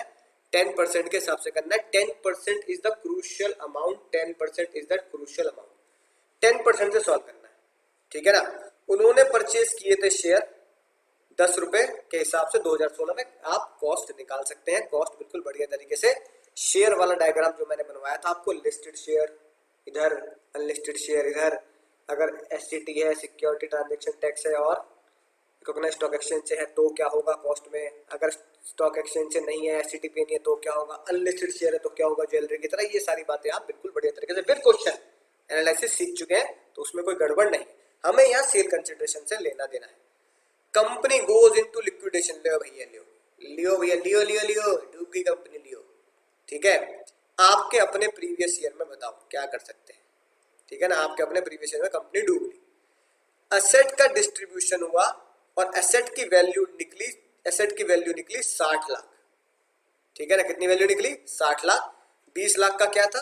10% के हिसाब से करना है। 10% is the crucial amount, 10% is the crucial amount, 10% से सॉल्व करना है। ठीक है ना। उन्होंने परचेज किए थे शेयर 10 रुपए के हिसाब से 2016 में, आप कॉस्ट निकाल सकते हैं, कॉस्ट बिल्कुल बढ़िया तरीके से। शेयर वाला डायग्राम जो मैंने बनवाया था आपको, लिस्टेड शेयर इधर, अनलिस्टेड शेयर इधर, अगर एससीटी है सिक्योरिटी ट्रांजैक्शन टैक्स है और रिकॉग्नाइज स्टॉक एक्सचेंज से है तो क्या होगा कॉस्ट में, अगर स्टॉक एक्सचेंज से नहीं है एससीटी पे नहीं है तो क्या होगा, अनलिस्टेड शेयर है तो क्या होगा ज्वेलरी की तरह। ये सारी बातें आप बिल्कुल बढ़िया तरीके से विद क्वेश्चन एनालिसिस सीख चुके हैं, तो उसमें कोई गड़बड़ नहीं। हमें यहाँ सेल कंसिडरेशन से लेना देना है। कंपनी गोज इनटू लिक्विडेशन, लियो भैया लियो, लियो भैया लियो लियो लियो, डूब गई कंपनी लियो। ठीक है, आपके अपने प्रीवियस ईयर में बताओ क्या कर सकते हैं। ठीक है ना, आपके अपने प्रीवियस ईयर में कंपनी डूब गई, एसेट का डिस्ट्रीब्यूशन हुआ और एसेट की वैल्यू निकली, एसेट की वैल्यू निकली 60 लाख। ठीक है ना, कितनी वैल्यू निकली 60 लाख। 20 लाख का क्या था,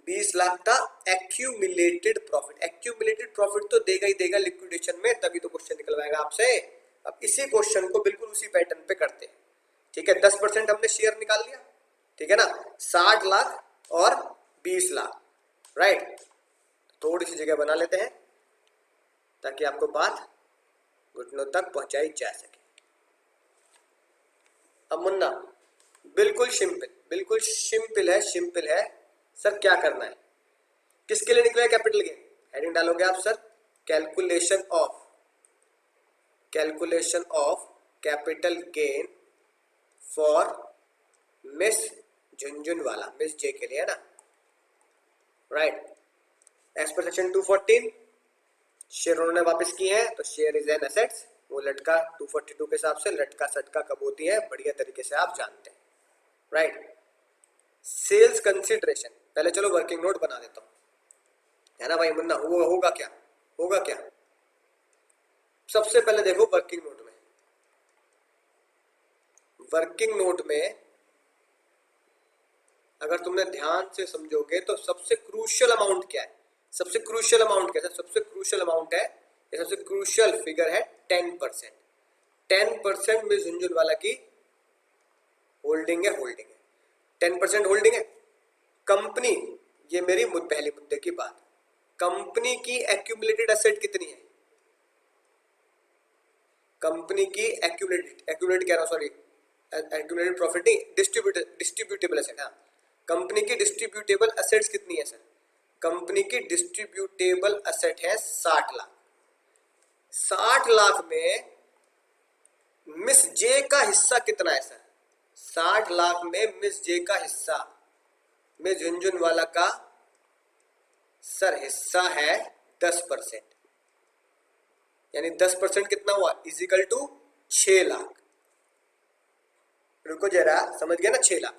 20 लाख था एक्यूमुलेटेड प्रॉफिट। एक्यूमुलेटेड प्रॉफिट तो देगा ही देगा लिक्विडेशन में, तभी तो क्वेश्चन निकलवाएगा आपसे। अब इसी क्वेश्चन को बिल्कुल उसी पैटर्न पे करते हैं। ठीक है, 10% हमने शेयर निकाल लिया, ठीक है ना, 60 लाख और 20 लाख, राइट। थोड़ी सी जगह बना लेते हैं ताकि आपको बात घुटनों तक पहुंचाई जा सके। अब मुन्ना बिल्कुल सिंपल, बिल्कुल सिंपल है, सिंपल है। सर क्या करना है, किसके लिए निकला है कैपिटल गेन, हेडिंग डालोगे आप sir, calculation of, calculation of capital gain for miss Jhunjhunwala, miss J के लिए है ना, राइट। एज पर सेक्शन 214 शेयर उन्होंने वापस किए हैं तो शेयर इज एन एसेट्स, वो लटका 242 के हिसाब से लटका सटका कब होती है बढ़िया तरीके से आप जानते हैं, राइट। सेल्स कंसिडरेशन, पहले चलो वर्किंग नोट बना देता हूं, है ना भाई मुन्ना, होगा क्या, होगा क्या। सबसे पहले देखो वर्किंग नोट में, वर्किंग नोट में अगर तुमने ध्यान से समझोगे तो सबसे क्रूशियल अमाउंट क्या है, सबसे क्रूशियल अमाउंट क्या है, सबसे क्रूशियल अमाउंट है, सबसे क्रूशियल फिगर है 10%। 10% में झुनझुनवाला की होल्डिंग है, होल्डिंग है 10% होल्डिंग है। कंपनी, ये मेरी पहली मुद्दे की बात, कंपनी की एक्यूमुलेटेड एसेट कितनी है, कंपनी की एक्यूमुलेटेड कह रहा हूं सॉरी, एक्यूमुलेटेड प्रॉफिट नहीं, डिस्ट्रीब्यूटेबल एसेट, हाँ। कंपनी की डिस्ट्रीब्यूटेबल एसेट्स कितनी है सर, कंपनी की डिस्ट्रीब्यूटेबल एसेट है 60 लाख। 60 लाख में मिस जे का हिस्सा कितना है सर, 60 लाख में मिस जे का हिस्सा, मिस झुनझुनवाला का सर हिस्सा है 10%, यानी 10% कितना हुआ, इजिकल टू 6 लाख। रुको जरा, समझ गया ना, 6 लाख।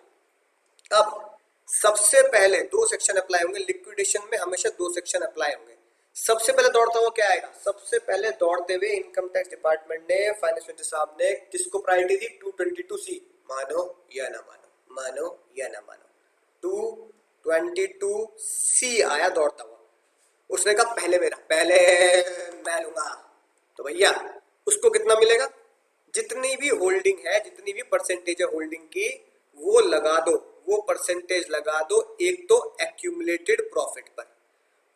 अब सबसे पहले 2 सेक्शन अप्लाई होंगे, लिक्विडेशन में हमेशा 2 सेक्शन अप्लाई होंगे। सबसे पहले दौड़ता हुआ क्या आएगा, सबसे पहले दौड़ते हुए इनकम टैक्स डिपार्टमेंट ने, फाइनेंस मिनिस्टर साहब ने किसको प्रायोरिटी दी, 222C, मानो या ना मानो, मानो या ना मानो, 222C आया दौड़ता हुआ। उसने कहा पहले पहले मैं लूंगा। तो भैया उसको कितना मिलेगा? जितनी भी होल्डिंग है, जितनी भी परसेंटेज है होल्डिंग की, वो लगा दो, वो परसेंटेज लगा दो एक तो एक्यूमुलेटेड प्रॉफिट पर,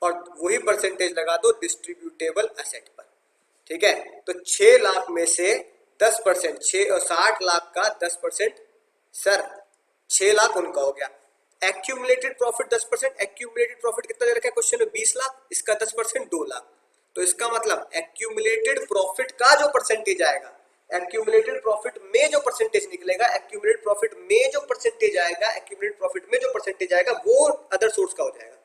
और वही परसेंटेज लगा दो डिस्ट्रीब्यूटेबल एसेट पर। ठीक है, तो 6 लाख में से 10%, 60 लाख का 10%, सर 6 लाख उनका हो गया। एक्यूमुलेटेड प्रॉफिट 10%, एक्यूमुलेटेड प्रॉफिट कितना दे रखा है क्वेश्चन में? 20 लाख, इसका 10% 2 लाख। तो इसका मतलब एक्यूमुलेटेड प्रॉफिट का जो परसेंटेज आएगा, एक्यूमुलेटेड प्रॉफिट में जो परसेंटेज निकलेगा, एक्यूमुलेटेड प्रॉफिट में जो परसेंटेज आएगा, एक्यूमुलेटेड प्रॉफिट में जो परसेंटेज आएगा, वो अदर सोर्स का हो जाएगा।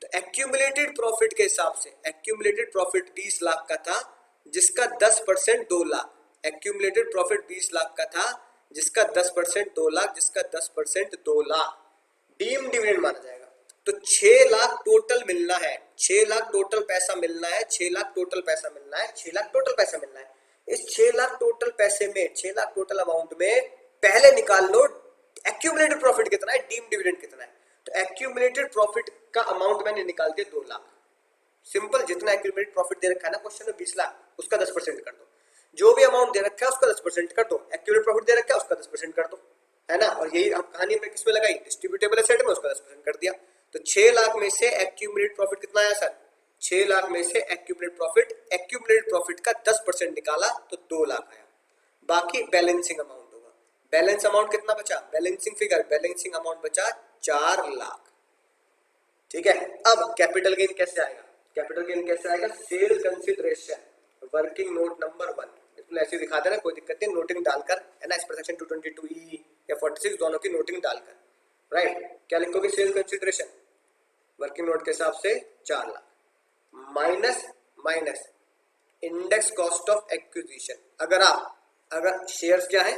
तो एक्यूमुलेटेड प्रॉफिट के हिसाब से एक्यूमुलेटेड प्रॉफिट 20 लाख का था, जिसका 10% 2 लाख। एक्यूमुलेटेड प्रॉफिट 20 लाख का था, जिसका 10% 2 लाख, जिसका 10% 2 लाख डीम डिविडेंड माना जाएगा। तो 6 लाख टोटल मिलना है, 6 लाख टोटल पैसा मिलना है, 6 लाख टोटल पैसा मिलना है, 6 लाख टोटल पैसा मिलना है। इस 6 लाख टोटल पैसे में, 6 लाख टोटल अमाउंट में पहले निकाल लो एक्यूमुलेटेड प्रॉफिट कितना है, डीम डिविडेंड कितना है। तो एक्यूमुलेटेड प्रॉफिट का अमाउंट मैंने निकाल दिया 2 लाख। सिंपल, जितना एक्यूमुलेटेड प्रॉफिट दे रखा है ना क्वेश्चन में 20 लाख, उसका 10% कर दो। जो भी अमाउंट दे रखा है उसका 10% कर दो, एक्यूमुलेटेड प्रॉफिट दे रखा है उसका 10% कर दो, है ना। और यही आप कहानी में किसमें लगाई? डिस्ट्रीब्यूटेबल एसेट में, उसका 10% कर दिया। तो 6 लाख में से एक्यूमुलेटेड प्रॉफिट कितना आया सर? 6 लाख में से एक्यूमुलेटेड प्रॉफिट का 10% निकाला तो 2 लाख आया। बाकी बैलेंसिंग अमाउंट होगा। बैलेंस अमाउंट कितना बचा? बैलेंसिंग फिगर, बैलेंसिंग अमाउंट बचा 4 लाख। ठीक है, अब कैपिटल गेन कैसे आएगा? कैपिटल गेन कैसे आएगा? Sale consideration, working note number 1, इसमें ऐसे दिखा देना, कोई दिक्कत नहीं, नोटिंग डालकर, है ना। इस पर सेक्शन 222E या 46 दोनों की नोटिंग डालकर, राइट। क्या लिखोगे? सेल कंसिडरेशन वर्किंग नोट के हिसाब से 4 lakh minus index cost of acquisition. अगर शेयर्स क्या है?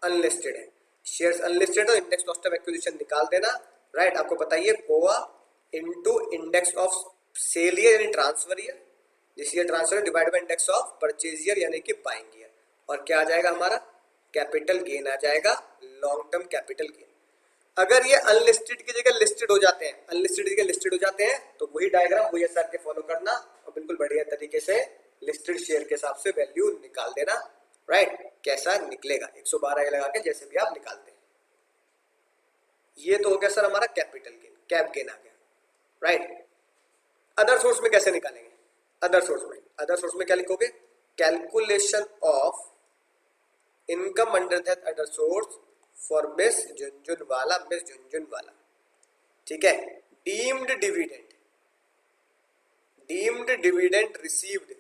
अनलिस्टेड है। शेयर्स अनलिस्टेड हो, इंडेक्स कॉस्ट ऑफ एक्विजिशन निकाल देना, राइट। आपको बताइए COA into index of sale year यानी ट्रांसफर ईयर, जिस year transfer divide by index of purchase year यानी कि बाइंग ईयर, और क्या आ जाएगा हमारा? कैपिटल गेन आ जाएगा, लॉन्ग टर्म कैपिटल गेन। अगर ये अनलिस्टेड की जगह लिस्टेड हो जाते हैं, अनलिस्टेड की जगह लिस्टेड हो जाते हैं, तो वही डायग्राम वही एसआर के फॉलो करना और बिल्कुल बढ़िया तरीके से लिस्टेड शेयर के हिसाब से वैल्यू निकाल देना, राइट। कैसा निकलेगा? 112 लगा के जैसे भी आप निकालते हैं। ये तो हो गया सर हमारा कैपिटल गेन, कैप गेन आ गया, राइट। अदर सोर्स में कैसे निकालेंगे? अदर सोर्स में क्या लिखोगे? Calculation of income under that other source for miss Jhunjhunwala, ठीक है। डीम्ड डिविडेंड रिसीव्ड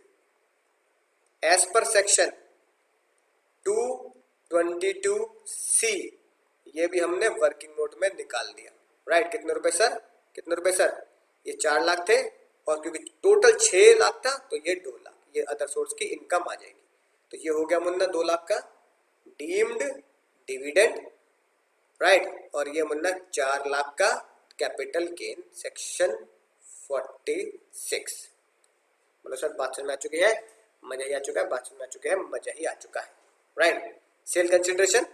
एज पर सेक्शन 222C, ये भी हमने वर्किंग नोट में निकाल दिया, राइट। कितने रुपए सर? ये 4 लाख थे, और क्योंकि टोटल 6 लाख था तो ये 2 लाख, ये अदर सोर्स की इनकम आ जाएगी। तो ये हो गया मुन्ना 2 लाख का डीम्ड डिविडेंड, राइट। और ये मुन्ना 4 लाख का कैपिटल गेन सेक्शन 46। मतलब सर बात समझ में आ चुकी है, मजा ही आ चुका है, बात समझ में आ चुके हैं, मजा ही आ चुका है, राइट। सेल कंसिडरेशन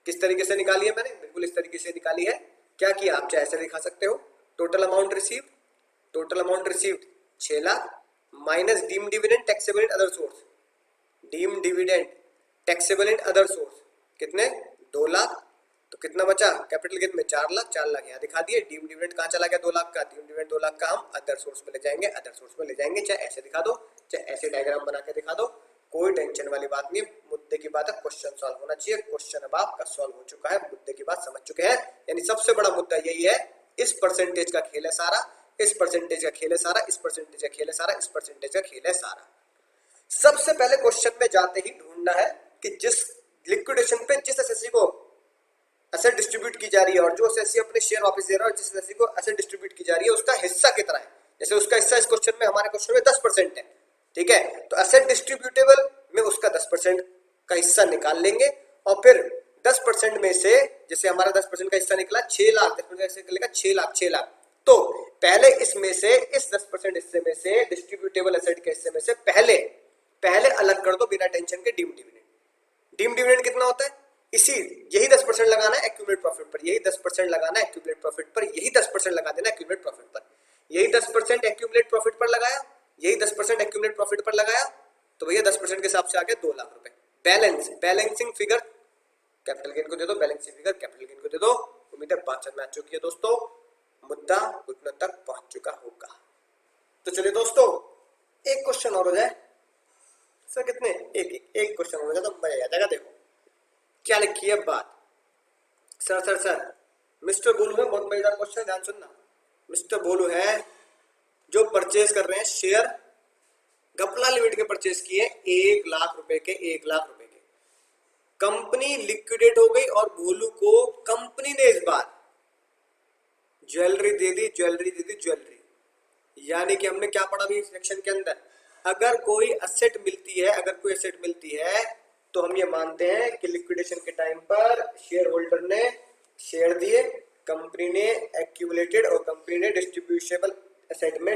किस तरीके से निकाली है मैंने? बिल्कुल इस तरीके से निकाली है। क्या किया? आप चाहे ऐसे दिखा सकते हो, total amount received 6 lakh minus deem dividend taxable in other source, deem dividend taxable in other source कितने? 2 लाख। तो कितना बचा कैपिटल गेन में? 4 लाख। 4 लाख यहाँ दिखा दिए। डीम डिविडेंड कहाँ चला गया? 2 लाख का। डीम डिविडेंड 2 लाख का हम अदर सोर्स में ले जाएंगे, चाहे ऐसे दिखा दो, चाहे ऐसे डायग्राम बना के दिखा दो, कोई टेंशन वाली बात नहीं है। मुद्दे की बात है, क्वेश्चन सॉल्व होना चाहिए। क्वेश्चन अब आपका सॉल्व हो चुका है, मुद्दे की बात समझ चुके हैं। यानी सबसे बड़ा मुद्दा यही है, इस परसेंटेज का खेल है सारा, इस परसेंटेज का खेल है सारा, इस परसेंटेज का खेल है सारा, इस परसेंटेज का खेल है सारा। सबसे पहले क्वेश्चन में जाते ही ढूंढना है कि जिस लिक्विडेशन पे जिस एसएससी को एसेट डिस्ट्रीब्यूट की जा रही है, और जो एसएससी अपने शेयर वापस दे रहा है, और जिस एसएससी को एसेट डिस्ट्रीब्यूट की जा रही है, उसका हिस्सा कितना है। जैसे उसका हिस्सा इस क्वेश्चन में, हमारे क्वेश्चन में 10% है, ठीक है। तो एसेट डिस्ट्रीब्यूटेबल में उसका 10% का हिस्सा निकाल लेंगे, और फिर 10% में से, जैसे हमारा 10% का हिस्सा निकला 6 लाख, 10% का हिस्सा निकलेगा 6 लाख। तो पहले इसमें से, इस 10% हिस्से में से, डिस्ट्रीब्यूटेबल एसेट के हिस्से में से पहले अलग कर दो बिना टेंशन के डीम डिविडेंड। डीम डिविडेंड कितना होता है? इसी यही 10% लगाना है एक्यूमुलेट प्रॉफिट पर, यही 10% लगाना है एक्यूमुलेट प्रॉफिट पर, यही 10% लगा देना एक्यूमुलेट प्रॉफिट पर, यही 10% एक्यूमुलेट प्रॉफिट पर लगाया, यही 10% एक्यूमुलेट प्रॉफिट पर लगाया, तो भैया 10% के हिसाब से आ गया 2 लाख रुपए। बैलेंसिंग फिगर कैपिटल गेन को दे दो, बैलेंसिंग फिगर कैपिटल गेन को दे दो। उम्मीद है बात समझ में आ चुकी है दोस्तों, मुद्दा घुटनों तक पहुंच चुका होगा। तो चलिए दोस्तों एक क्वेश्चन और हो जाए सर, कितने एक क्वेश्चन हो जाए तो मजा आ जाएगा। देखो क्या लिखी है बात, सर मिस्टर बोलू है, बहुत मजेदार क्वेश्चन, ध्यान सुनना। मिस्टर बोलू है जो परचेज कर रहे हैं शेयर, गपला लिमिटेड के परचेज किए 1 लाख रुपए के, 1 लाख रुपए के। कंपनी लिक्विडेट हो गई और भोलू को कंपनी ने इस बार ज्वेलरी दे दी, ज्वेलरी। यानी कि हमने क्या पढ़ा अभी सेक्शन के अंदर, अगर कोई एसेट मिलती है तो हम ये मानते हैं कि लिक्विडेशन के टाइम पर शेयर होल्डर ने शेयर दिए, कंपनी ने एक्यूमुलेटेड और कंपनी ने डिस्ट्रीब्यूटेबल एसेट में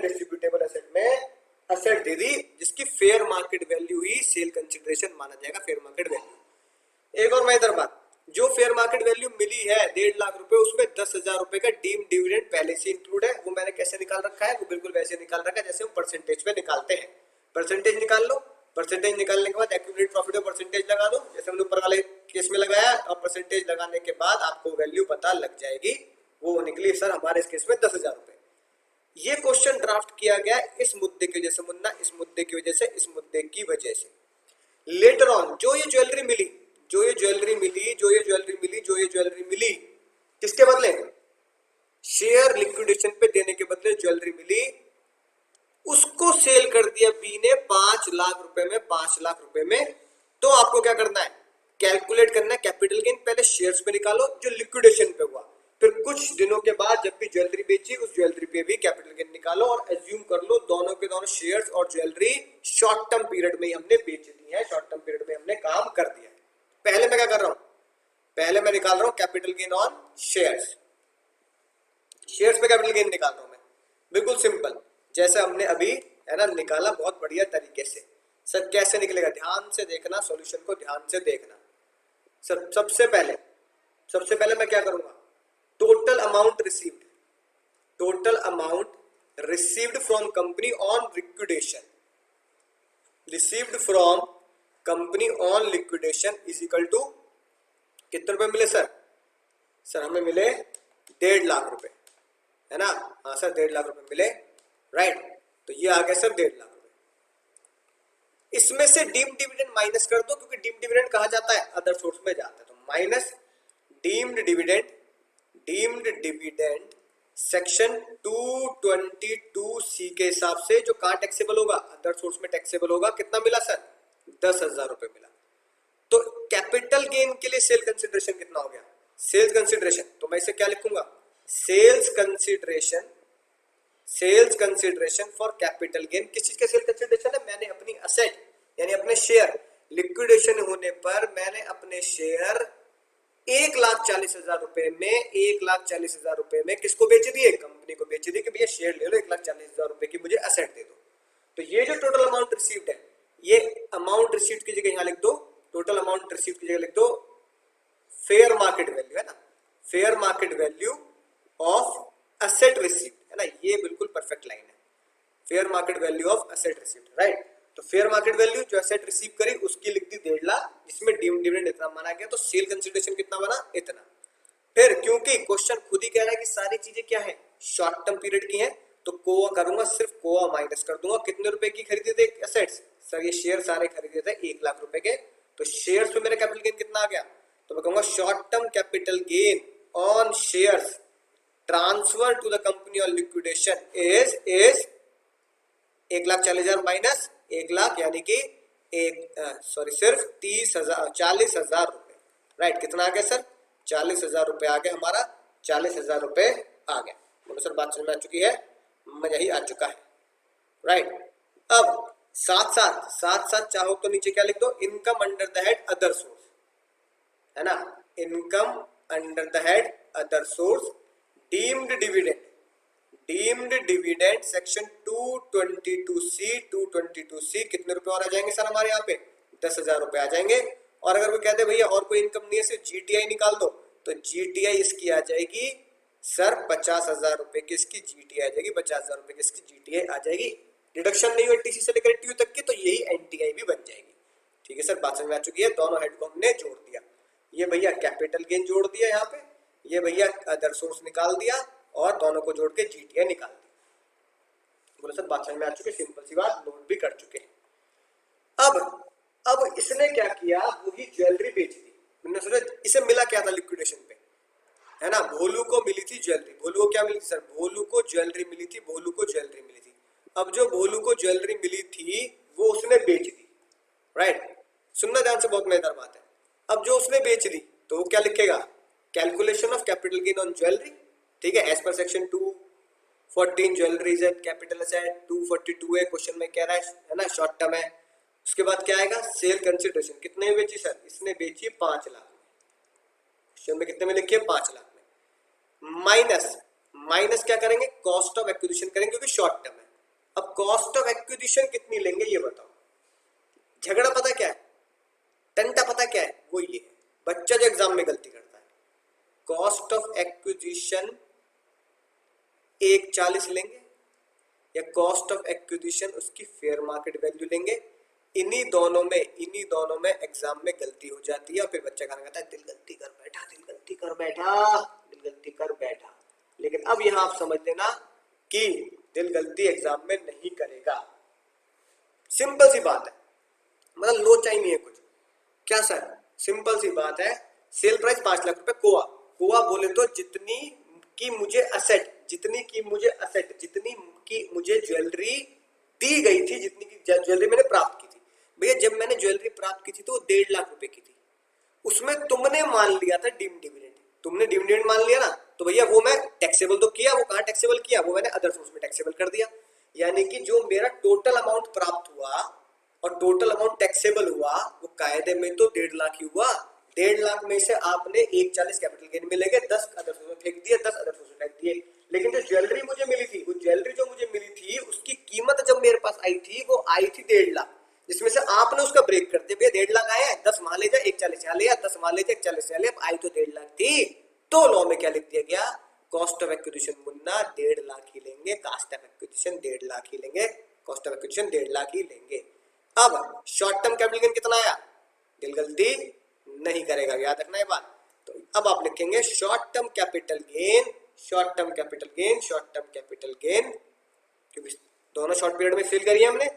एसेट दे दी जिसकी फेयर मार्केट वैल्यू ही सेल कंसिडरेशन माना जाएगा, फेयर मार्केट वैल्यू। एक और मजेदार बात, जो फेयर मार्केट वैल्यू मिली है 1.5 लाख रुपए, उसमें 10,000 रुपए का डीम डिविडेंड पहले से इंक्लूड है। वो मैंने कैसे निकाल रखा है, वो बिल्कुल वैसे निकाल रखा है जैसे हम परसेंटेज पे निकालते हैं। परसेंटेज निकाल लो, परसेंटेज निकालने के बाद एक्यूमुलेटेड प्रॉफिट में परसेंटेज लगा दो जैसे हमने ऊपर वाले केस में लगाया, और परसेंटेज लगाने के बाद आपको वैल्यू पता लग जाएगी। वो निकली सर हमारे इस केस में 10,000 रुपए। ये क्वेश्चन ड्राफ्ट किया गया इस मुद्दे की वजह से मुन्ना, इस मुद्दे की वजह से लेटर ऑन जो ये ज्वेलरी मिली किसके बदले, शेयर लिक्विडेशन पे देने के बदले ज्वेलरी मिली, उसको सेल कर दिया बी ने 5 लाख रुपए में। तो आपको क्या करना है, कैलकुलेट करना है कैपिटल गेन, पहले शेयर्स पे निकालो जो लिक्विडेशन पे हुआ, फिर कुछ दिनों के बाद जब भी ज्वेलरी बेची उस ज्वेलरी पे भी कैपिटल गेन निकालो, और एज्यूम कर लो दोनों के दोनों शेयर्स और ज्वेलरी शॉर्ट टर्म पीरियड में ही हमने बेच दी है, शॉर्ट टर्म पीरियड में हमने काम कर दिया है। पहले मैं क्या कर रहा हूं, पहले मैं निकाल रहा हूं कैपिटल गेन ऑन शेयर्स पे कैपिटल गेन निकाल रहा हूं मैं, बिल्कुल सिंपल जैसे हमने अभी है ना निकाला, बहुत बढ़िया तरीके से। सर कैसे निकलेगा, ध्यान से देखना, सॉल्यूशन को ध्यान से देखना। सर सबसे पहले मैं क्या करूंगा, total amount received from company on liquidation is equal to कितने रुपए मिले सर, हमें मिले 1.5 लाख रुपए, है ना। हाँ सर 1.5 लाख रुपए मिले, राइट। तो ये आ गया सर 1.5 लाख रुपए। इसमें से डीम्ड डिविडेंड माइनस कर दो, क्योंकि डीम्ड डिविडेंड कहा जाता है अदर सोर्स में जाता है, तो minus deemed dividend section 222C के हिसाब से जो कहां टैक्सेबल होगा, अदर सोर्स में टैक्सेबल होगा। कितना मिला सर, 10,000 रुपए मिला। तो कैपिटल गेन के लिए सेल कंसिडरेशन कितना हो गया, सेल्स कंसिडरेशन, तो मैं इसे क्या लिखूंगा, sales consideration for capital gain. किस चीज का सेल कंसिडरेशन है, मैंने अपनी असेट यानी अपने शेयर लिक्विडेशन होने पर मैंने अपने शेयर 1,40,000 रुपए में किसको बेच दिए, कंपनी को बेच दिए कि भैया शेयर ले लो, 1,40,000 रुपए की मुझे असेट दे दो। तो ये जो टोटल अमाउंट रिसीव्ड है, ये अमाउंट रिसीव्ड की जगह यहां लिख दो, टोटल अमाउंट रिसीव्ड की जगह लिख दो फेयर मार्केट वैल्यू, है ना, fair market value of asset received, है ना, ये बिल्कुल परफेक्ट लाइन है, fair market value of asset received, right. तो फेयर मार्केट वैल्यू जो एसेट रिसीव करी उसकी लिख दी 1.5 लाख, जिसमें डिविडेंड इतना माना गया, तो सेल कंसिडरेशन कितना बना, इतना। फिर क्योंकि क्वेश्चन खुद ही कह रहा है कि सारी चीजें क्या है, शॉर्ट टर्म पीरियड की है, तो कोआ करूंगा, सिर्फ कोआ माइनस कर दूंगा। कितने रुपए की खरीदे थे एसेट्स, सर ये शेयर सारे खरीदे थे 1 लाख रुपए के, तो शेयर्स में मेरा कैपिटल गेन कितना आ गया, तो मैं कहूंगा short term capital gain on shares transfer to the company on liquidation is 1,40,000 minus 1 lakh, यानी कि सिर्फ 40,000 रुपए, राइट। कितना आ गया सर, 40,000 रुपए आ गया हमारा, 40,000 रुपए आ गया। बोलो सर बात समझ में आ चुकी है, मजा ही आ चुका है, राइट। अब साथ साथ चाहो तो नीचे क्या लिख दो, income under the head other source, है ना, income under the head other source, deemed dividend section 222C कितने रुपए और आ जाएंगे सर हमारे यहाँ पे, 10,000 रुपए आ जाएंगे। और अगर वो कहते भैया और कोई इनकम नहीं है सिर्फ जीटीआई निकाल दो, तो जीटीआई इसकी आ जाएगी सर 50,000 रुपए की इसकी जीटीआई आ जाएगी, 50,000 रुपए की इसकी जीटीआई आ जाएगी। डिडक्शन नहीं हुई टीसी से लेकर टीयू तक की, तो यही एनटीआई भी बन जाएगी। ठीक है सर, बात समझ में आ चुकी है। दोनों हेड को हमने जोड़ दिया, ये भैया कैपिटल गेन जोड़ दिया यहाँ पे, ये भैया अदर सोर्स निकाल दिया और दोनों को जोड़ के जीटीआई निकाल दी। बोले सर बात समझ में आ चुकी है, सिंपल सी बात, नोट भी कर चुके। अब इसने क्या किया, वही ज्वेलरी बेच दी। मैंने सोचा इसे मिला क्या था लिक्विडेशन पे, है ना, भोलू को मिली थी ज्वेलरी। भोलू को क्या मिली थी सर, भोलू को ज्वेलरी मिली थी, भोलू को ज्वेलरी मिली थी। अब जो भोलू को ज्वेलरी मिली थी वो उसने बेच दी, राइट। सुनना ध्यान से, बहुत मजेदार बात है। अब जो उसने बेच दी तो वो क्या लिखेगा, calculation of capital gain on jewellery. ठीक है, एज पर section 214 jewellery is capital asset, 242 है क्वेश्चन में कह रहा है ना, शॉर्ट टर्म है। उसके बाद क्या आएगा, सेल कंसिडरेशन। कितने में बेची सर, इसने बेची 5 लाख में। क्वेश्चन में कितने में लिखिए, 5 लाख में। माइनस क्या करेंगे, कॉस्ट ऑफ एक्विजिशन करेंगे क्योंकि शॉर्ट टर्म है। अब कॉस्ट ऑफ एक्विजिशन कितनी लेंगे ये बताओ। झगड़ा पता क्या है, टंटा पता क्या है, वो ये है बच्चा जो एग्जाम में गलती करता है। कॉस्ट ऑफ एक्विजिशन 140 लेंगे या कॉस्ट ऑफ एक्विजिशन उसकी फेयर मार्केट वैल्यू लेंगे। इन्हीं दोनों में एग्जाम में गलती हो जाती है और फिर बच्चा कहना कहता है दिल गलती कर बैठा, दिल गलती कर बैठा, दिल गलती कर बैठा। लेकिन अब यहां आप समझ लेना कि दिल गलती एग्जाम में नहीं करेगा। सिंपल सी बात है, मतलब लोचा ही नहीं है कुछ। क्या सर, सिंपल सी बात है। सेल प्राइस 5 लाख रुपए कोआ बोले तो जितनी की मुझे असेट, जितनी की मुझे ज्वेलरी दी गई थी, जितनी की ज्वेलरी मैंने प्राप्त की थी। भैया जब मैंने ज्वेलरी प्राप्त की थी तो वो 1.5 लाख रुपए की थी। उसमें तुमने मान लिया था डिविडेंड, तुमने डिविडेंड मान लिया ना, तो भैया वो मैं टैक्सेबल तो किया, वो कहाँ टैक्सेबल किया, वो मैंने अदर सोर्स में टैक्सेबल कर दिया। यानी कि जो मेरा टोटल अमाउंट प्राप्त हुआ और टोटल अमाउंट टैक्सेबल हुआ वो कायदे में तो 1.5 लाख ही हुआ। 1.5 लाख में से आपने 140 कैपिटल गेन मिलेंगे, 10 अदर सोर्स में फेंक दिए, 10 अदर सोर्स में फेंक दिए। लेकिन जो ज्वेलरी मुझे मिली थी, वो ज्वेलरी जो मुझे मिली थी उसकी कीमत जब मेरे पास आई थी वो आई थी 1.5 लाख, जिसमें से आपने उसका ब्रेक कर दिया। भैया 1.5 लाख आया, 10 मान ले जाए, 140 यहाँ ले आ, 10 मान ले जाए, 140 यहाँ ले, अब आई तो 1.5 लाख थी। तो लॉ में क्या लिख दिया गया, कॉस्ट ऑफ एक्विजिशन मुन्ना 1.5 लाख ही लेंगे, कॉस्ट ऑफ एक्विजिशन 1.5 लाख ही लेंगे, कॉस्ट ऑफ एक्विजिशन 1.5 लाख ही लेंगे। अब शॉर्ट टर्म कैपिटल गेन कितना आया, दिल गलती नहीं करेगा, याद रखना ये बात। तो अब आप लिखेंगे short term capital gain, short term capital gain, short term capital gain, क्योंकि दोनों शॉर्ट पीरियड में सेल करी हमने।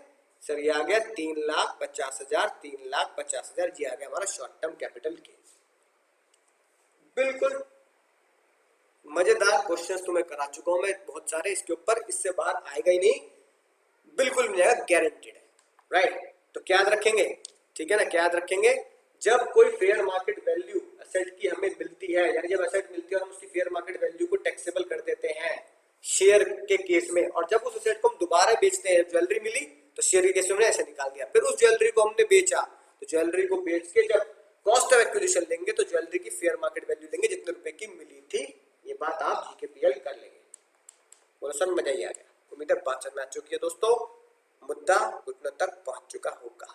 सर ये आ गया 3,50,000, 3,50,000 जी आ गया हमारा शॉर्ट टर्म कैपिटल गेन। बिल्कुल मजेदार क्वेश्चंस तुम्हें करा चुका हूं मैं बहुत सारे, इसके ऊपर इससे बाहर आएगा ही नहीं, बिल्कुल मिल जाएगा, गारंटेड है, राइट। तो क्या याद रखेंगे, ठीक है ना, क्या याद रखेंगे, जब कोई फेयर मार्केट वैल्यू असेट की हमें मिलती है, यानी जब असेट मिलती है और हम उसकी फेयर मार्केट वैल्यू को टैक्सेबल कर देते हैं शेयर के केस में, और जब उस असेट को हम दोबारा बेचते हैं, ज्वेलरी मिली तो शेयर के केस में ऐसे निकाल दिया, फिर उस ज्वेलरी को हमने बेचा, तो ज्वेलरी को बेच के जब कॉस्ट ऑफ एक्विजिशन लेंगे तो ज्वेलरी की फेयर मार्केट वैल्यू लेंगे जितने रुपए की मिली थी। ये बात आप जीकेपीएल कर लेंगे। बोलो सर मजा ही आ गया। उम्मीद है बात समझ में आ चुकी है दोस्तों, मुद्दा घुटनों तक पहुंच चुका होगा।